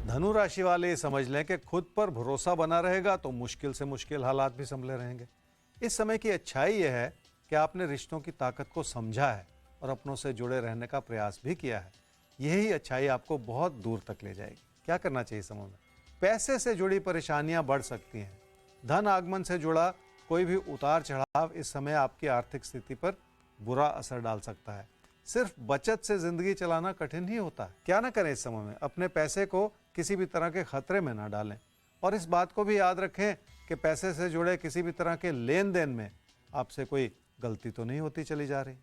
धनु राशि वाले ये समझ लें कि खुद पर भरोसा बना रहेगा तो मुश्किल से मुश्किल हालात भी संभले रहेंगे। इस समय की अच्छाई यह है कि आपने रिश्तों की ताकत को समझा है और अपनों से जुड़े रहने का प्रयास भी किया है। यही अच्छाई आपको बहुत दूर तक ले जाएगी। क्या करना चाहिए समय में? पैसे से जुड़ी परेशानियां बढ़ सकती हैं। धन आगमन से जुड़ा कोई भी उतार चढ़ाव इस समय आपकी आर्थिक स्थिति पर बुरा असर डाल सकता है। सिर्फ बचत से जिंदगी चलाना कठिन ही होता है। क्या ना करें इस समय में? अपने पैसे को किसी भी तरह के खतरे में ना डालें और इस बात को भी याद रखें कि पैसे से जुड़े किसी भी तरह के लेन देन में आपसे कोई गलती तो नहीं होती चली जा रही।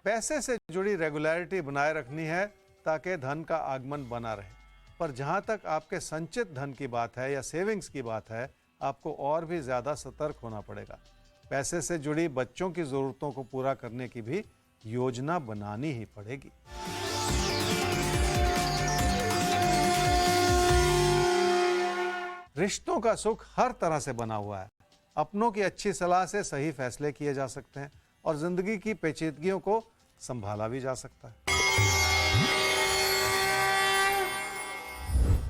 पैसे से जुड़ी रेगुलरिटी बनाए रखनी है ताकि धन का आगमन बना रहे। पर जहां तक आपके संचित धन की बात है या सेविंग्स की बात है, आपको और भी ज्यादा सतर्क होना पड़ेगा। पैसे से जुड़ी बच्चों की जरूरतों को पूरा करने की भी योजना बनानी ही पड़ेगी। रिश्तों का सुख हर तरह से बना हुआ है। अपनों की अच्छी सलाह से सही फैसले किए जा सकते हैं और जिंदगी की पेचीदगियों को संभाला भी जा सकता है।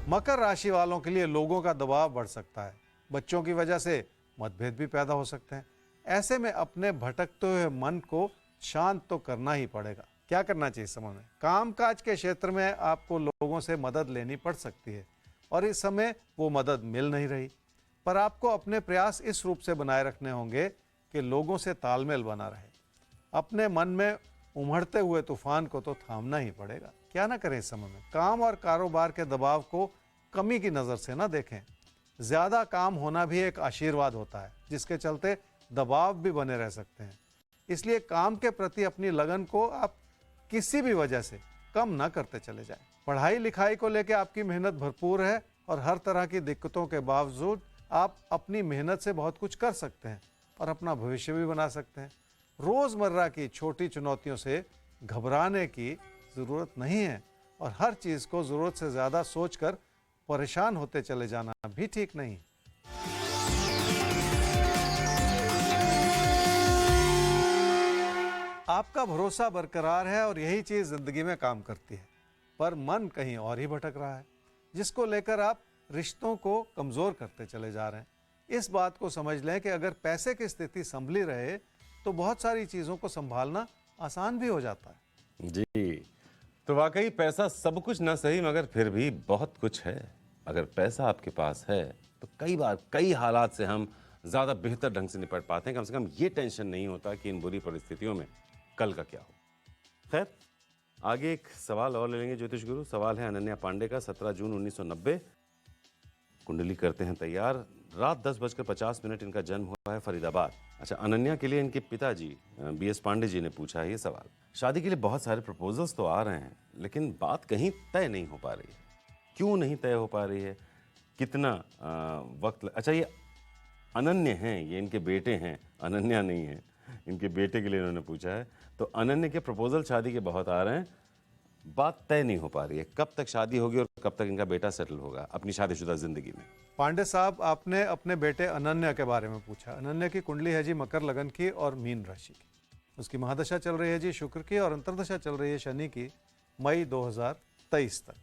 मकर राशि वालों के लिए लोगों का दबाव बढ़ सकता है। बच्चों की वजह से मतभेद भी पैदा हो सकते हैं। ऐसे में अपने भटकते हुए मन को शांत तो करना ही पड़ेगा। क्या करना चाहिए समय में? कामकाज के क्षेत्र में आपको लोगों से मदद लेनी पड़ सकती है और इस समय वो मदद मिल नहीं रही। पर आपको अपने प्रयास इस रूप से बनाए रखने होंगे कि लोगों से तालमेल बना रहे। अपने मन में उमड़ते हुए तूफान को तो थामना ही पड़ेगा। क्या ना करें इस समय में? काम और कारोबार के दबाव को कमी की नज़र से ना देखें। ज़्यादा काम होना भी एक आशीर्वाद होता है, जिसके चलते दबाव भी बने रह सकते हैं। इसलिए काम के प्रति अपनी लगन को आप किसी भी वजह से कम ना करते चले जाएं। पढ़ाई लिखाई को लेकर आपकी मेहनत भरपूर है और हर तरह की दिक्कतों के बावजूद आप अपनी मेहनत से बहुत कुछ कर सकते हैं और अपना भविष्य भी बना सकते हैं। रोज़मर्रा की छोटी चुनौतियों से घबराने की ज़रूरत नहीं है और हर चीज़ को ज़रूरत से ज़्यादा सोचकर परेशान होते चले जाना भी ठीक नहीं। आपका भरोसा बरकरार है और यही चीज़ ज़िंदगी में काम करती है, पर मन कहीं और ही भटक रहा है, जिसको लेकर आप रिश्तों को कमज़ोर करते चले जा रहे हैं। इस बात को समझ लें कि अगर पैसे की स्थिति संभली रहे तो बहुत सारी चीज़ों को संभालना आसान भी हो जाता है। जी, तो वाकई पैसा सब कुछ ना सही मगर फिर भी बहुत कुछ है। अगर पैसा आपके पास है तो कई बार कई हालात से हम ज़्यादा बेहतर ढंग से निपट पाते हैं। कम से कम ये टेंशन नहीं होता कि इन बुरी परिस्थितियों में कल का क्या हो। खैर, आगे एक सवाल और ले लेंगे ज्योतिष गुरु। सवाल है अनन्या पांडे का, 17 जून 1990। कुंडली करते हैं तैयार। रात 10:50 इनका जन्म हुआ है फरीदाबाद। अच्छा, अनन्या के लिए इनके पिताजी BS पांडे जी ने पूछा है ये सवाल। शादी के लिए बहुत सारे प्रपोजल्स तो आ रहे हैं, लेकिन बात कहीं तय नहीं हो पा रही है। क्यों नहीं तय हो पा रही है? कितना वक्त अच्छा, ये अनन्य हैं, ये इनके बेटे हैं, अनन्या नहीं है। इनके बेटे के लिए इन्होंने पूछा है। तो अनन्य के प्रपोजल शादी के बहुत आ रहे हैं, बात तय नहीं हो पा रही है। कब तक शादी होगी और कब तक इनका बेटा सेटल होगा अपनी शादीशुदा जिंदगी में? पांडे साहब, आपने अपने बेटे अनन्या के बारे में पूछा। अनन्या की कुंडली है जी मकर लगन की और मीन राशि की। उसकी महादशा चल रही है जी शुक्र की और अंतर्दशा चल रही है शनि की, मई 2023 तक।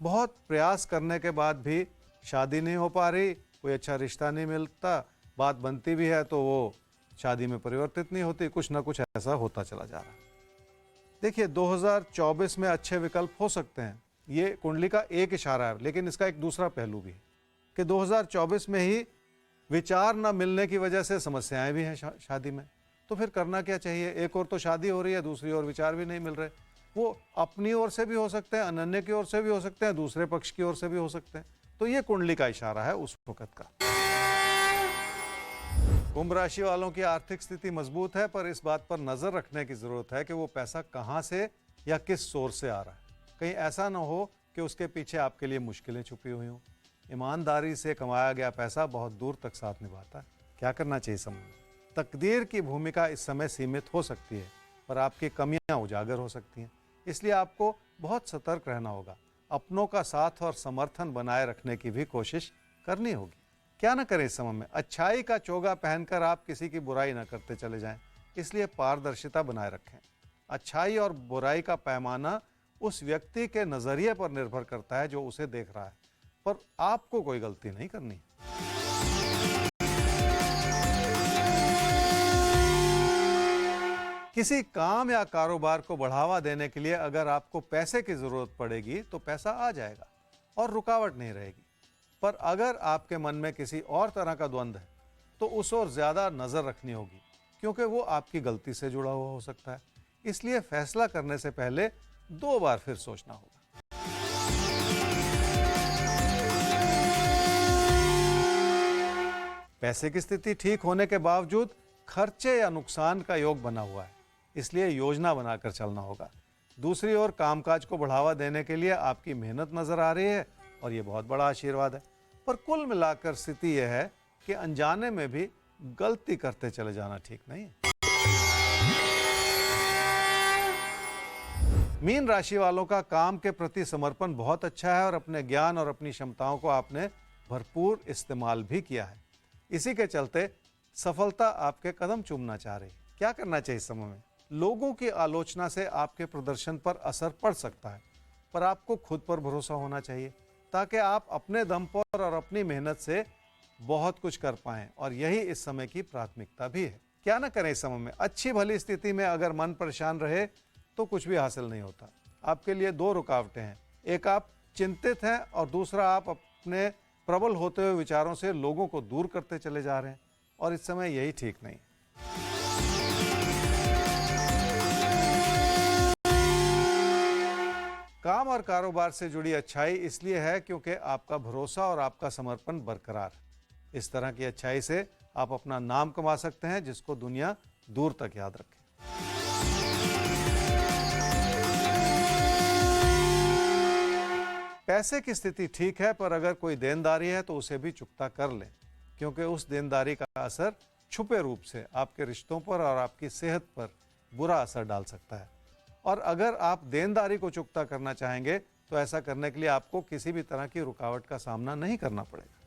बहुत प्रयास करने के बाद भी शादी नहीं हो पा रही, कोई अच्छा रिश्ता नहीं मिलता, बात बनती भी है तो वो शादी में परिवर्तित नहीं होती, कुछ ना कुछ ऐसा होता चला जा रहा है। देखिए, 2024 में अच्छे विकल्प हो सकते हैं, ये कुंडली का एक इशारा है, लेकिन इसका एक दूसरा पहलू भी है कि 2024 में ही विचार न मिलने की वजह से समस्याएं भी हैं शादी में। तो फिर करना क्या चाहिए? एक और तो शादी हो रही है, दूसरी ओर विचार भी नहीं मिल रहे। वो अपनी ओर से भी हो सकते हैं, अनन्या की ओर से भी हो सकते हैं, दूसरे पक्ष की ओर से भी हो सकते हैं। तो ये कुंडली का इशारा है उस वक्त का। कुंभ राशि वालों की आर्थिक स्थिति मजबूत है, पर इस बात पर नजर रखने की जरूरत है कि वो पैसा कहां से या किस सोर्स से आ रहा है। कहीं ऐसा ना हो कि उसके पीछे आपके लिए मुश्किलें छुपी हुई हों। ईमानदारी से कमाया गया पैसा बहुत दूर तक साथ निभाता है। क्या करना चाहिए समय में? तकदीर की भूमिका इस समय सीमित हो सकती है, पर आपकी कमियां उजागर हो सकती हैं। इसलिए आपको बहुत सतर्क रहना होगा। अपनों का साथ और समर्थन बनाए रखने की भी कोशिश करनी होगी। क्या ना करें इस समय में? अच्छाई का चोगा पहनकर आप किसी की बुराई ना करते चले जाएं, इसलिए पारदर्शिता बनाए रखें। अच्छाई और बुराई का पैमाना उस व्यक्ति के नजरिए पर निर्भर करता है जो उसे देख रहा है, पर आपको कोई गलती नहीं करनी। किसी काम या कारोबार को बढ़ावा देने के लिए अगर आपको पैसे की जरूरत पड़ेगी तो पैसा आ जाएगा और रुकावट नहीं रहेगी। पर अगर आपके मन में किसी और तरह का द्वंद्व है तो उस ओर ज्यादा नजर रखनी होगी, क्योंकि वो आपकी गलती से जुड़ा हुआ हो सकता है। इसलिए फैसला करने से पहले 2 बार फिर सोचना होगा। पैसे की स्थिति ठीक होने के बावजूद खर्चे या नुकसान का योग बना हुआ है, इसलिए योजना बनाकर चलना होगा। दूसरी ओर कामकाज को बढ़ावा देने के लिए आपकी मेहनत नजर आ रही है और ये बहुत बड़ा आशीर्वाद है। पर कुल मिलाकर स्थिति यह है कि अनजाने में भी गलती करते चले जाना ठीक नहीं है। मीन राशि वालों का काम के प्रति समर्पण बहुत अच्छा है और अपने ज्ञान और अपनी क्षमताओं को आपने भरपूर इस्तेमाल भी किया है। इसी के चलते सफलता आपके कदम चूमना चाह रही है। क्या करना चाहिए इस समय में? लोगों की आलोचना से आपके प्रदर्शन पर असर पड़ सकता है, पर आपको खुद पर भरोसा होना चाहिए ताकि आप अपने दम पर और अपनी मेहनत से बहुत कुछ कर पाएं, और यही इस समय की प्राथमिकता भी है। क्या ना करें इस समय में? अच्छी भली स्थिति में अगर मन परेशान रहे तो कुछ भी हासिल नहीं होता। आपके लिए 2 रुकावटें हैं, एक आप चिंतित हैं और दूसरा आप अपने प्रबल होते हुए विचारों से लोगों को दूर करते चले जा रहे हैं, और इस समय यही ठीक नहीं। काम और कारोबार से जुड़ी अच्छाई इसलिए है क्योंकि आपका भरोसा और आपका समर्पण बरकरार है। इस तरह की अच्छाई से आप अपना नाम कमा सकते हैं जिसको दुनिया दूर तक याद रखे। पैसे की स्थिति ठीक है, पर अगर कोई देनदारी है तो उसे भी चुकता कर लें, क्योंकि उस देनदारी का असर छुपे रूप से आपके रिश्तों पर और आपकी सेहत पर बुरा असर डाल सकता है। और अगर आप देनदारी को चुकता करना चाहेंगे तो ऐसा करने के लिए आपको किसी भी तरह की रुकावट का सामना नहीं करना पड़ेगा।